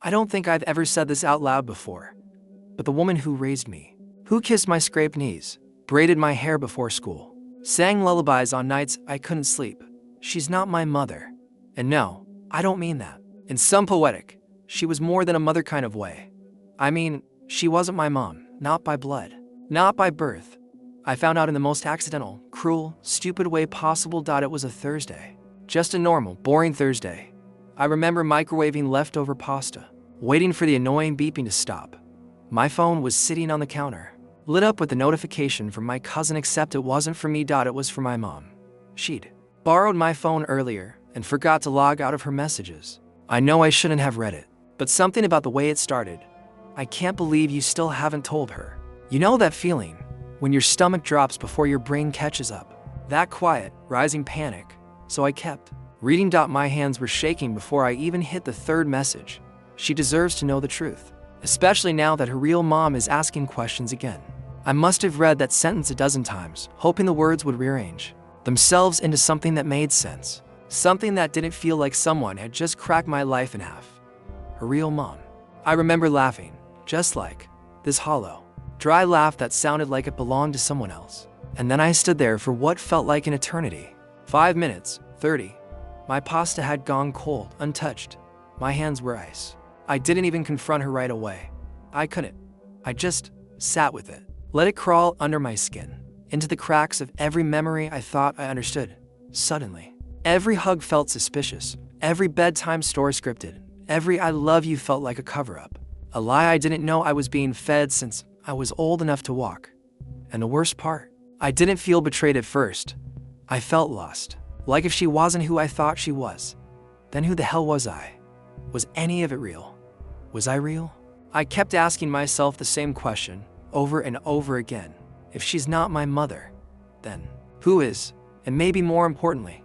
I don't think I've ever said this out loud before, but the woman who raised me, who kissed my scraped knees, braided my hair before school, sang lullabies on nights I couldn't sleep, she's not my mother. And no, I don't mean that. In some poetic, she was more than a mother kind of way. I mean, she wasn't my mom, not by blood, not by birth. I found out in the most accidental, cruel, stupid way possible. It was a Thursday. Just a normal, boring Thursday. I remember microwaving leftover pasta, waiting for the annoying beeping to stop. My phone was sitting on the counter, lit up with a notification from my cousin, except it wasn't for me. It was for my mom. She'd borrowed my phone earlier and forgot to log out of her messages. I know I shouldn't have read it, but something about the way it started. I can't believe you still haven't told her. You know that feeling when your stomach drops before your brain catches up? That quiet, rising panic. So I kept reading. My hands were shaking before I even hit the third message. She deserves to know the truth, especially now that her real mom is asking questions again. I must have read that sentence a dozen times, hoping the words would rearrange themselves into something that made sense. Something that didn't feel like someone had just cracked my life in half. Her real mom. I remember laughing, just like this hollow, dry laugh that sounded like it belonged to someone else. And then I stood there for what felt like an eternity. 5 minutes, 30. My pasta had gone cold, untouched. My hands were ice. I didn't even confront her right away. I couldn't. I just sat with it. Let it crawl under my skin, into the cracks of every memory I thought I understood. Suddenly, every hug felt suspicious. Every bedtime story scripted. Every I love you felt like a cover-up. A lie I didn't know I was being fed since I was old enough to walk. And the worst part, I didn't feel betrayed at first. I felt lost. Like if she wasn't who I thought she was, then who the hell was I? Was any of it real? Was I real? I kept asking myself the same question over and over again. If she's not my mother, then who is? And maybe more importantly,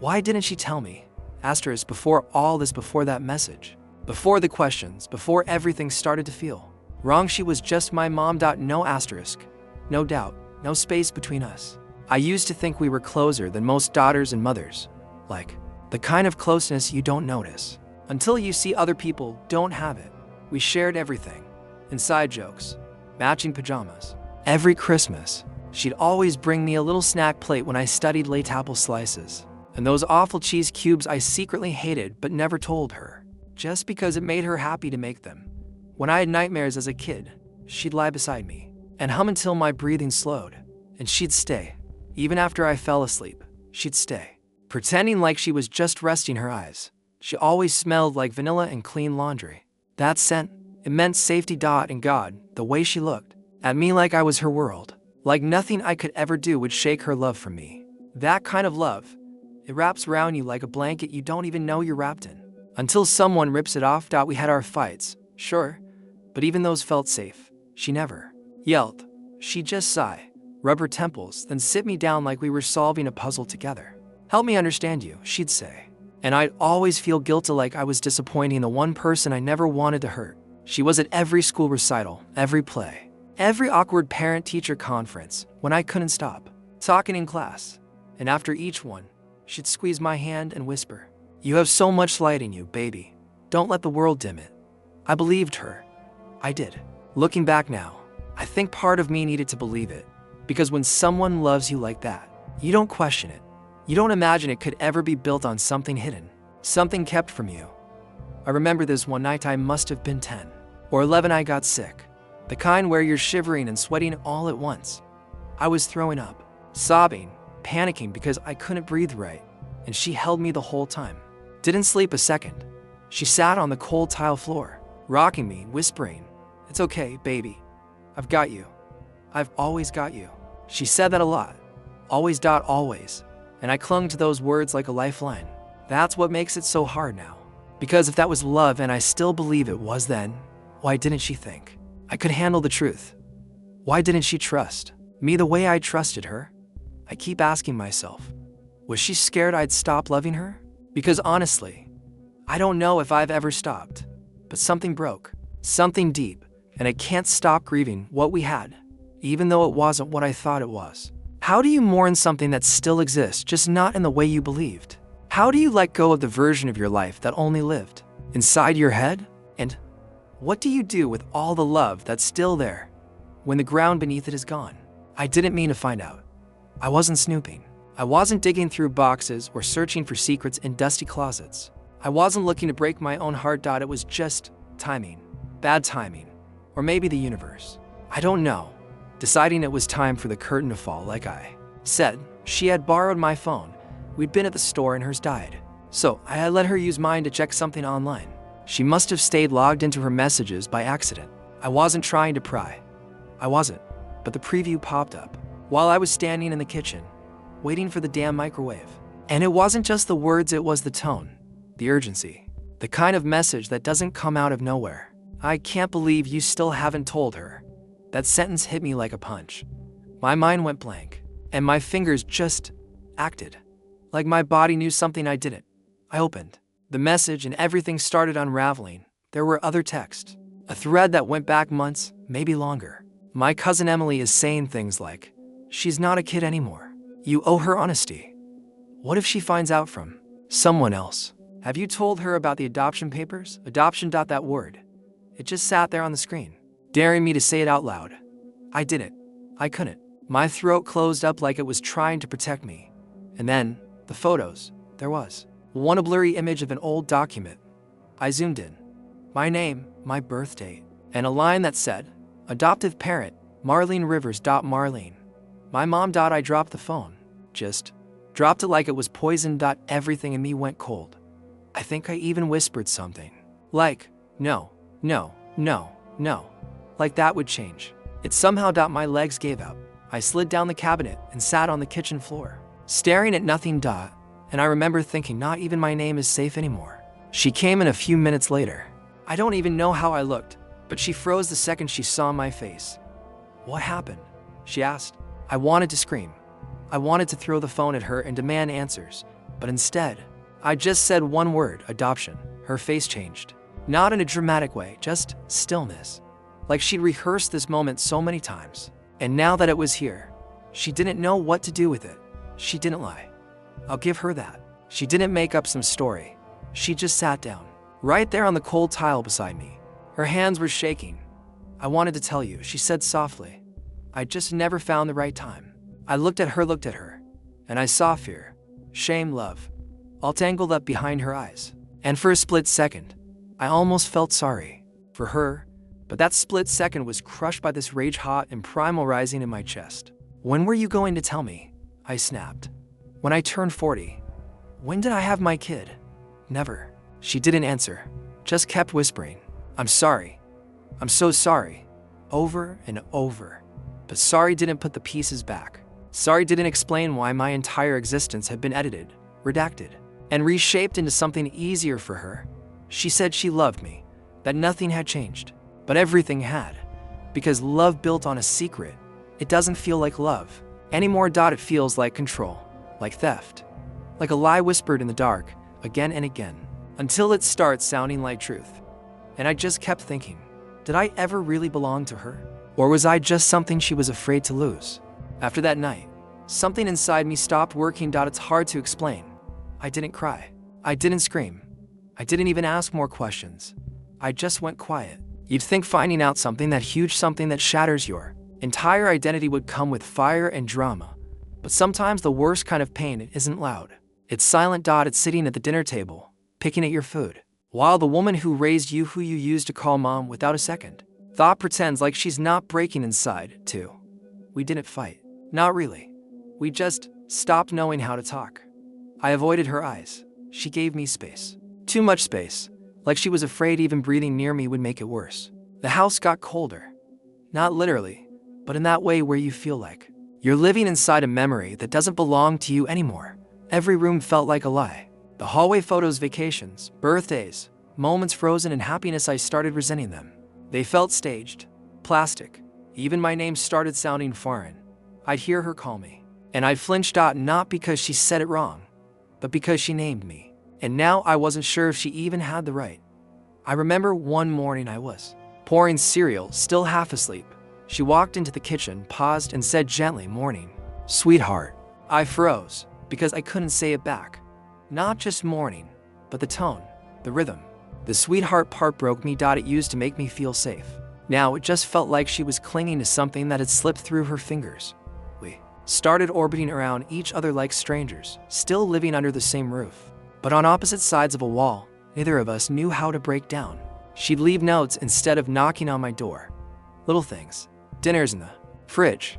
why didn't she tell me? Asterisk before all this, before that message, before the questions, before everything started to feel wrong. She was just my mom. No asterisk, no doubt, no space between us. I used to think we were closer than most daughters and mothers, like the kind of closeness you don't notice until you see other people don't have it. We shared everything, inside jokes, matching pajamas. Every Christmas, she'd always bring me a little snack plate when I studied late apple slices, and those awful cheese cubes I secretly hated but never told her, just because it made her happy to make them. When I had nightmares as a kid, she'd lie beside me and hum until my breathing slowed, and she'd stay. Even after I fell asleep, she'd stay, pretending like she was just resting her eyes. She always smelled like vanilla and clean laundry. That scent, it meant safety. And God, the way she looked at me like I was her world, like nothing I could ever do would shake her love for me. That kind of love, it wraps around you like a blanket you don't even know you're wrapped in, until someone rips it off. We had our fights, sure, but even those felt safe. She never yelled. She'd just sigh, rub her temples, then sit me down like we were solving a puzzle together. Help me understand you, she'd say. And I'd always feel guilty, like I was disappointing the one person I never wanted to hurt. She was at every school recital, every play, every awkward parent-teacher conference when I couldn't stop talking in class. And after each one, she'd squeeze my hand and whisper, "You have so much light in you, baby. Don't let the world dim it." I believed her. I did. Looking back now, I think part of me needed to believe it. Because when someone loves you like that, you don't question it. You don't imagine it could ever be built on something hidden, something kept from you. I remember this one night. I must have been 10 or 11. I got sick, the kind where you're shivering and sweating all at once. I was throwing up, sobbing, panicking because I couldn't breathe right, and she held me the whole time. Didn't sleep a second. She sat on the cold tile floor, rocking me, whispering, "It's okay, baby. I've got you. I've always got you." She said that a lot. Always. Always. And I clung to those words like a lifeline. That's what makes it so hard now. Because if that was love, and I still believe it was then, why didn't she think I could handle the truth? Why didn't she trust me the way I trusted her? I keep asking myself, was she scared I'd stop loving her? Because honestly, I don't know if I've ever stopped. But something broke, something deep, and I can't stop grieving what we had, even though it wasn't what I thought it was. How do you mourn something that still exists, just not in the way you believed? How do you let go of the version of your life that only lived inside your head? And what do you do with all the love that's still there when the ground beneath it is gone? I didn't mean to find out. I wasn't snooping. I wasn't digging through boxes or searching for secrets in dusty closets. I wasn't looking to break my own heart. It was just timing. Bad timing. Or maybe the universe. I don't know. Deciding it was time for the curtain to fall, like I said. She had borrowed my phone. We'd been at the store and hers died. So I had let her use mine to check something online. She must have stayed logged into her messages by accident. I wasn't trying to pry. I wasn't. But the preview popped up while I was standing in the kitchen, waiting for the damn microwave. And it wasn't just the words, it was the tone, the urgency, the kind of message that doesn't come out of nowhere. I can't believe you still haven't told her. That sentence hit me like a punch. My mind went blank, and my fingers just acted like my body knew something I didn't. I opened the message and everything started unraveling. There were other texts, a thread that went back months, maybe longer. My cousin Emily is saying things like, "She's not a kid anymore. You owe her honesty. What if she finds out from someone else? Have you told her about the adoption papers?" Adoption. That word. It just sat there on the screen, daring me to say it out loud. I didn't. I couldn't. My throat closed up like it was trying to protect me. And then, the photos. There was one, a blurry image of an old document. I zoomed in. My name, my birth date, and a line that said, "Adoptive parent, Marlene Rivers. Marlene. My mom. I dropped the phone. Just dropped it like it was poison. Everything in me went cold. I think I even whispered something. Like, no, no, no, no. Like that would change. It somehow. My legs gave out. I slid down the cabinet and sat on the kitchen floor, staring at nothing. And I remember thinking, not even my name is safe anymore. She came in a few minutes later. I don't even know how I looked, but she froze the second she saw my face. "What happened?" she asked. I wanted to scream. I wanted to throw the phone at her and demand answers, but instead, I just said one word, adoption. Her face changed. Not in a dramatic way, just stillness. Like she'd rehearsed this moment so many times. And now that it was here, she didn't know what to do with it. She didn't lie. I'll give her that. She didn't make up some story. She just sat down, right there on the cold tile beside me. Her hands were shaking. "I wanted to tell you," she said softly. "I just never found the right time." I looked at her, and I saw fear, shame, love, all tangled up behind her eyes. And for a split second, I almost felt sorry for her, but that split second was crushed by this rage, hot and primal, rising in my chest. "When were you going to tell me?" I snapped. "When I turned 40. When did I have my kid?" "Never." She didn't answer, just kept whispering, "I'm sorry. I'm so sorry." Over and over. But sorry didn't put the pieces back. Sorry didn't explain why my entire existence had been edited, redacted, and reshaped into something easier for her. She said she loved me, that nothing had changed, but everything had. Because love built on a secret, it doesn't feel like love anymore. It feels like control, like theft, like a lie whispered in the dark again and again, until it starts sounding like truth. And I just kept thinking, did I ever really belong to her? Or was I just something she was afraid to lose? After that night, something inside me stopped working. It's hard to explain. I didn't cry. I didn't scream. I didn't even ask more questions. I just went quiet. You'd think finding out something that huge, something that shatters your entire identity, would come with fire and drama. But sometimes the worst kind of pain isn't loud. It's silent. It's sitting at the dinner table, picking at your food, while the woman who raised you, who you used to call mom without a second thought, pretends like she's not breaking inside, too. We didn't fight. Not really. We just stopped knowing how to talk. I avoided her eyes. She gave me space. Too much space. Like she was afraid even breathing near me would make it worse. The house got colder. Not literally, but in that way where you feel like you're living inside a memory that doesn't belong to you anymore. Every room felt like a lie. The hallway photos, vacations, birthdays, moments frozen in happiness. I started resenting them. They felt staged, plastic. Even my name started sounding foreign. I'd hear her call me, and I'd flinch. Not because she said it wrong, but because she named me. And now I wasn't sure if she even had the right. I remember one morning I was pouring cereal, still half asleep. She walked into the kitchen, paused, and said gently, "Morning, sweetheart." I froze, because I couldn't say it back. Not just morning, but the tone, the rhythm. The sweetheart part broke me. It used to make me feel safe. Now it just felt like she was clinging to something that had slipped through her fingers. We started orbiting around each other like strangers, still living under the same roof. But on opposite sides of a wall, neither of us knew how to break down. She'd leave notes instead of knocking on my door. Little things. Dinner's in the fridge.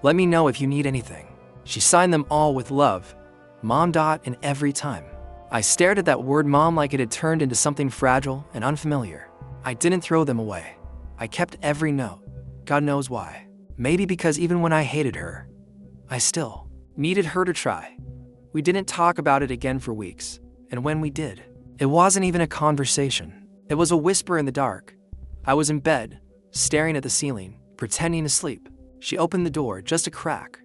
Let me know if you need anything. She signed them all with love. Mom. And every time I stared at that word mom like it had turned into something fragile and unfamiliar. I didn't throw them away. I kept every note. God knows why. Maybe because even when I hated her, I still needed her to try. We didn't talk about it again for weeks, and when we did, it wasn't even a conversation. It was a whisper in the dark. I was in bed, staring at the ceiling, pretending to sleep. She opened the door just a crack.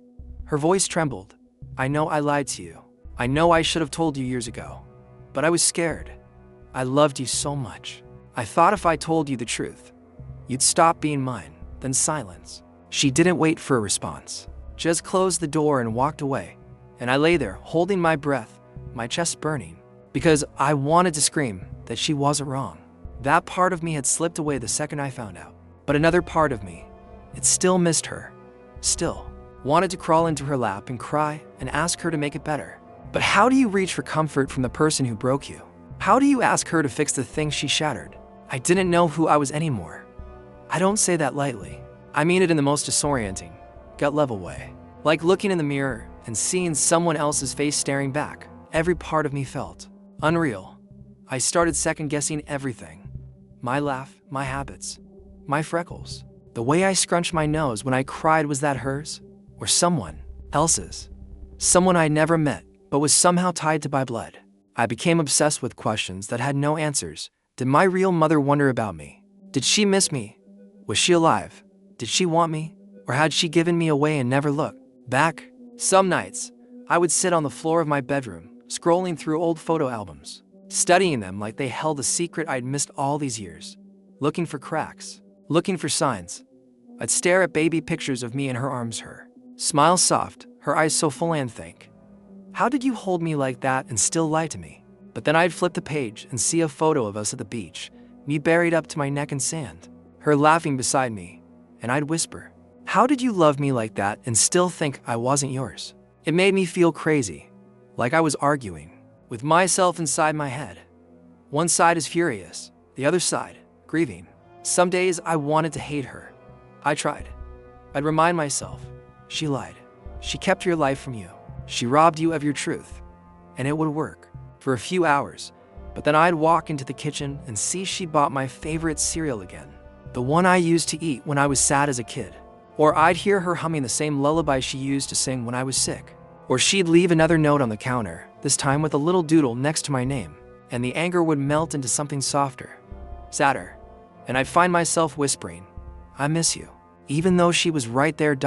Her voice trembled. I know I lied to you. I know I should have told you years ago. But I was scared. I loved you so much. I thought if I told you the truth, you'd stop being mine. Then silence. She didn't wait for a response. Just closed the door and walked away. And I lay there, holding my breath, my chest burning, because I wanted to scream that she wasn't wrong. That part of me had slipped away the second I found out. But another part of me, it still missed her. Still wanted to crawl into her lap and cry and ask her to make it better. But how do you reach for comfort from the person who broke you? How do you ask her to fix the things she shattered? I didn't know who I was anymore. I don't say that lightly. I mean it in the most disorienting, gut-level way. Like looking in the mirror and seeing someone else's face staring back. Every part of me felt unreal. I started second-guessing everything. My laugh, my habits, my freckles. The way I scrunched my nose when I cried, was that hers? Or someone else's? Someone I never met, but was somehow tied to my blood. I became obsessed with questions that had no answers. Did my real mother wonder about me? Did she miss me? Was she alive? Did she want me? Or had she given me away and never looked back? Some nights, I would sit on the floor of my bedroom, scrolling through old photo albums, studying them like they held a secret I'd missed all these years, looking for cracks, looking for signs. I'd stare at baby pictures of me in her arms, her smile soft, her eyes so full, and think, how did you hold me like that and still lie to me? But then I'd flip the page and see a photo of us at the beach, me buried up to my neck in sand, her laughing beside me, and I'd whisper, how did you love me like that and still think I wasn't yours? It made me feel crazy, like I was arguing with myself inside my head. One side is furious, the other side, grieving. Some days I wanted to hate her. I tried. I'd remind myself, she lied. She kept your life from you. She robbed you of your truth. And it would work for a few hours, but then I'd walk into the kitchen and see she bought my favorite cereal again, the one I used to eat when I was sad as a kid. Or I'd hear her humming the same lullaby she used to sing when I was sick. Or she'd leave another note on the counter, this time with a little doodle next to my name, and the anger would melt into something softer, sadder, and I'd find myself whispering, I miss you, even though she was right there.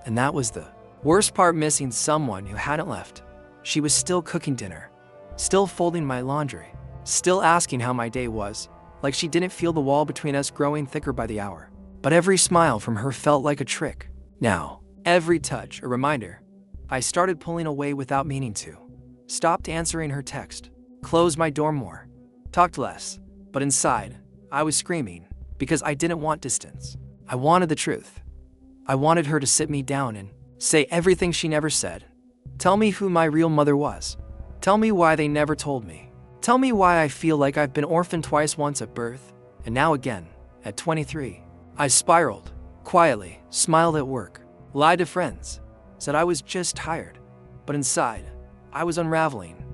And that was the worst part, missing someone who hadn't left. She was still cooking dinner, still folding my laundry, still asking how my day was, like she didn't feel the wall between us growing thicker by the hour. But every smile from her felt like a trick. Now, every touch, a reminder. I started pulling away without meaning to. Stopped answering her text. Closed my door more. Talked less. But inside, I was screaming because I didn't want distance. I wanted the truth. I wanted her to sit me down and say everything she never said. Tell me who my real mother was. Tell me why they never told me. Tell me why I feel like I've been orphaned twice, once at birth, and now again, at 23. I spiraled, quietly, smiled at work, lied to friends, said I was just tired. But inside, I was unraveling.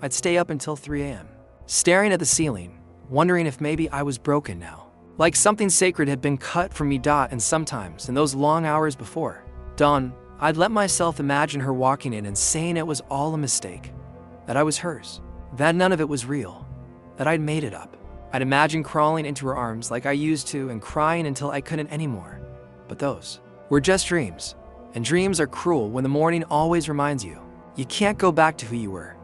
I'd stay up until 3 a.m., staring at the ceiling, wondering if maybe I was broken now. Like something sacred had been cut from me. And sometimes, in those long hours before dawn, I'd let myself imagine her walking in and saying it was all a mistake, that I was hers, that none of it was real, that I'd made it up. I'd imagine crawling into her arms like I used to and crying until I couldn't anymore. But those were just dreams. And dreams are cruel when the morning always reminds you, you can't go back to who you were.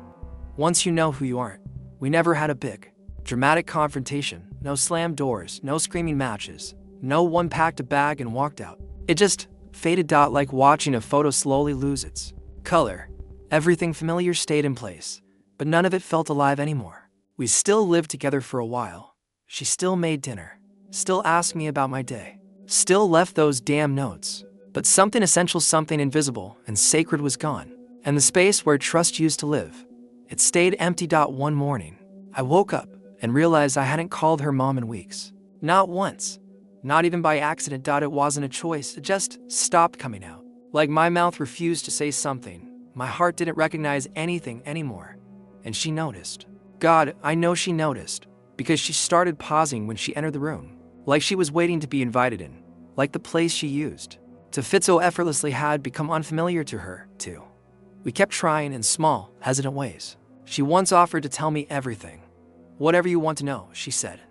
Once you know who you aren't. We never had a big, dramatic confrontation. No slammed doors, no screaming matches. No one packed a bag and walked out. It just faded. Like watching a photo slowly lose its color. Everything familiar stayed in place, but none of it felt alive anymore. We still lived together for a while. She still made dinner, still asked me about my day, still left those damn notes. But something essential, something invisible and sacred was gone. And the space where trust used to live, it stayed empty. One morning, I woke up and realized I hadn't called her mom in weeks. Not once. Not even by accident. It wasn't a choice. It just stopped coming out. Like my mouth refused to say something. My heart didn't recognize anything anymore. And she noticed. God, I know she noticed. Because she started pausing when she entered the room. Like she was waiting to be invited in. Like the place she used to fit so effortlessly had become unfamiliar to her, too. We kept trying in small, hesitant ways. She once offered to tell me everything. Whatever you want to know, she said.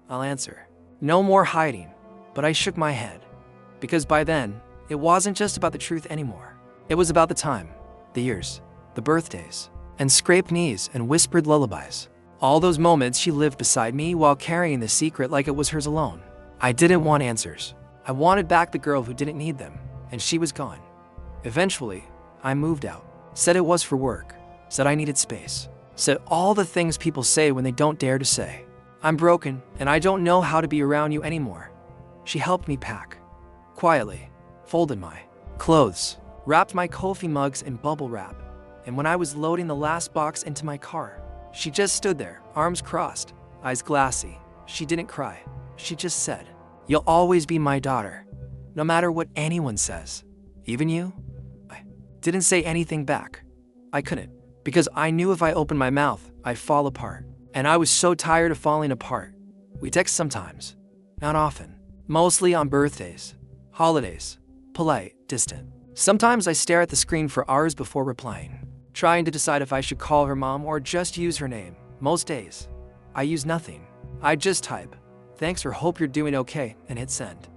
I'll answer. No more hiding. But I shook my head. Because by then, it wasn't just about the truth anymore. It was about the time, the years, the birthdays, and scraped knees and whispered lullabies. All those moments she lived beside me while carrying the secret like it was hers alone. I didn't want answers. I wanted back the girl who didn't need them, and she was gone. Eventually, I moved out. Said it was for work. Said I needed space. Said all the things people say when they don't dare to say. I'm broken, and I don't know how to be around you anymore. She helped me pack. Quietly, folded my clothes, wrapped my coffee mugs in bubble wrap, and when I was loading the last box into my car, she just stood there, arms crossed, eyes glassy. She didn't cry. She just said, "You'll always be my daughter, no matter what anyone says. Even you?" I didn't say anything back. I couldn't, because I knew if I opened my mouth, I'd fall apart. And I was so tired of falling apart. We text sometimes, not often, mostly on birthdays, holidays, polite, distant. Sometimes I stare at the screen for hours before replying, trying to decide if I should call her mom or just use her name. Most days, I use nothing. I just type, "Thanks" or "Hope you're doing okay," and hit send.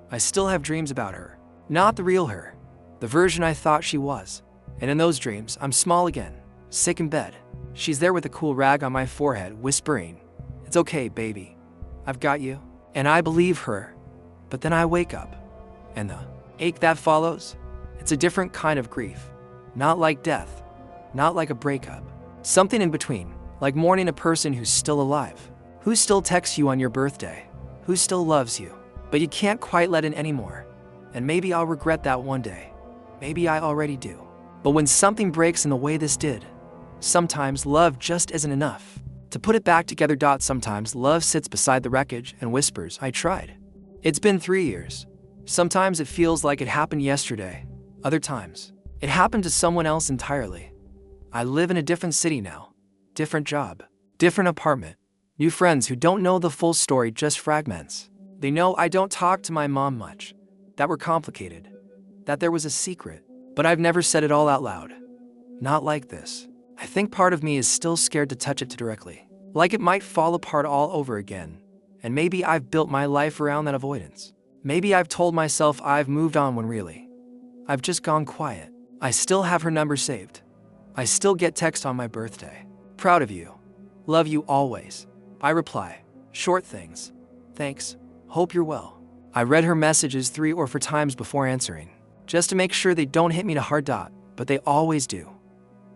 I still have dreams about her. Not the real her, the version I thought she was. And in those dreams, I'm small again, sick in bed. She's there with a cool rag on my forehead, whispering, "It's okay, baby. I've got you." And I believe her. But then I wake up, and the ache that follows, it's a different kind of grief. Not like death, not like a breakup. Something in between, like mourning a person who's still alive, who still texts you on your birthday, who still loves you, but you can't quite let in anymore. And maybe I'll regret that one day. Maybe I already do. But when something breaks in the way this did, sometimes love just isn't enough to put it back together. Sometimes love sits beside the wreckage and whispers, "I tried." It's been 3 years. Sometimes it feels like it happened yesterday. Other times, it happened to someone else entirely. I live in a different city now, different job, different apartment, new friends who don't know the full story, just fragments. They know I don't talk to my mom much, that we're complicated, that there was a secret, but I've never said it all out loud. Not like this. I think part of me is still scared to touch it too directly, like it might fall apart all over again. And maybe I've built my life around that avoidance. Maybe I've told myself I've moved on when really, I've just gone quiet. I still have her number saved. I still get text on my birthday. "Proud of you. Love you always." I reply, short things. "Thanks. Hope you're well." I read her messages 3 or 4 times before answering, just to make sure they don't hit me to hard. But they always do.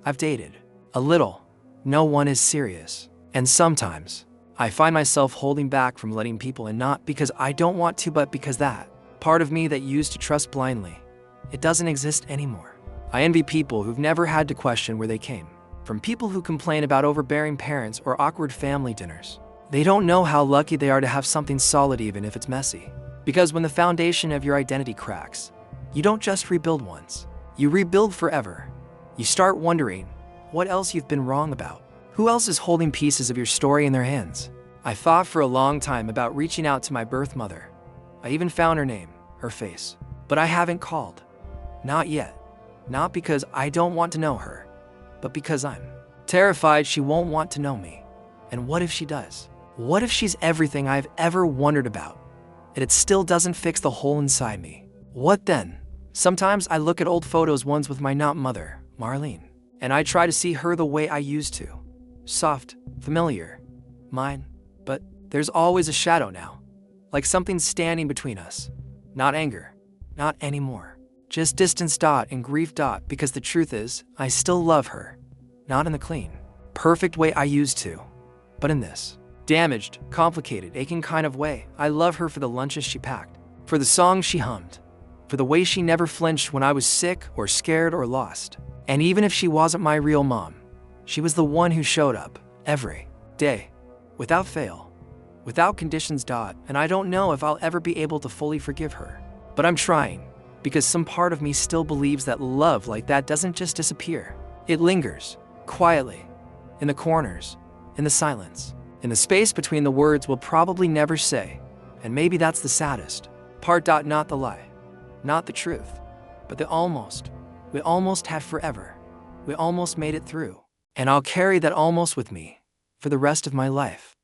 I've dated. A little. No one is serious. And sometimes, I find myself holding back from letting people in, not because I don't want to, but because that part of me that used to trust blindly, it doesn't exist anymore. I envy people who've never had to question where they came from, people who complain about overbearing parents or awkward family dinners. They don't know how lucky they are to have something solid, even if it's messy. Because when the foundation of your identity cracks, you don't just rebuild once, you rebuild forever. You start wondering what else you've been wrong about. Who else is holding pieces of your story in their hands? I thought for a long time about reaching out to my birth mother. I even found her name, her face, but I haven't called. Not yet. Not because I don't want to know her, but because I'm terrified she won't want to know me. And what if she does? What if she's everything I've ever wondered about, and it still doesn't fix the hole inside me? What then? Sometimes I look at old photos, ones with my not mother, Marlene, and I try to see her the way I used to. Soft, familiar, mine. But there's always a shadow now, like something standing between us. Not anger, not anymore. Just distance and grief because the truth is, I still love her. Not in the clean, perfect way I used to, But in this damaged, complicated, aching kind of way, I love her for the lunches she packed, for the songs she hummed, for the way she never flinched when I was sick or scared or lost. And even if she wasn't my real mom, she was the one who showed up every day, without fail, without conditions. And I don't know if I'll ever be able to fully forgive her. But I'm trying, because some part of me still believes that love like that doesn't just disappear. It lingers, quietly, in the corners, in the silence, in the space between the words we'll probably never say. And maybe that's the saddest part. Not the lie, not the truth, but the almost. We almost had forever. We almost made it through. And I'll carry that almost with me for the rest of my life.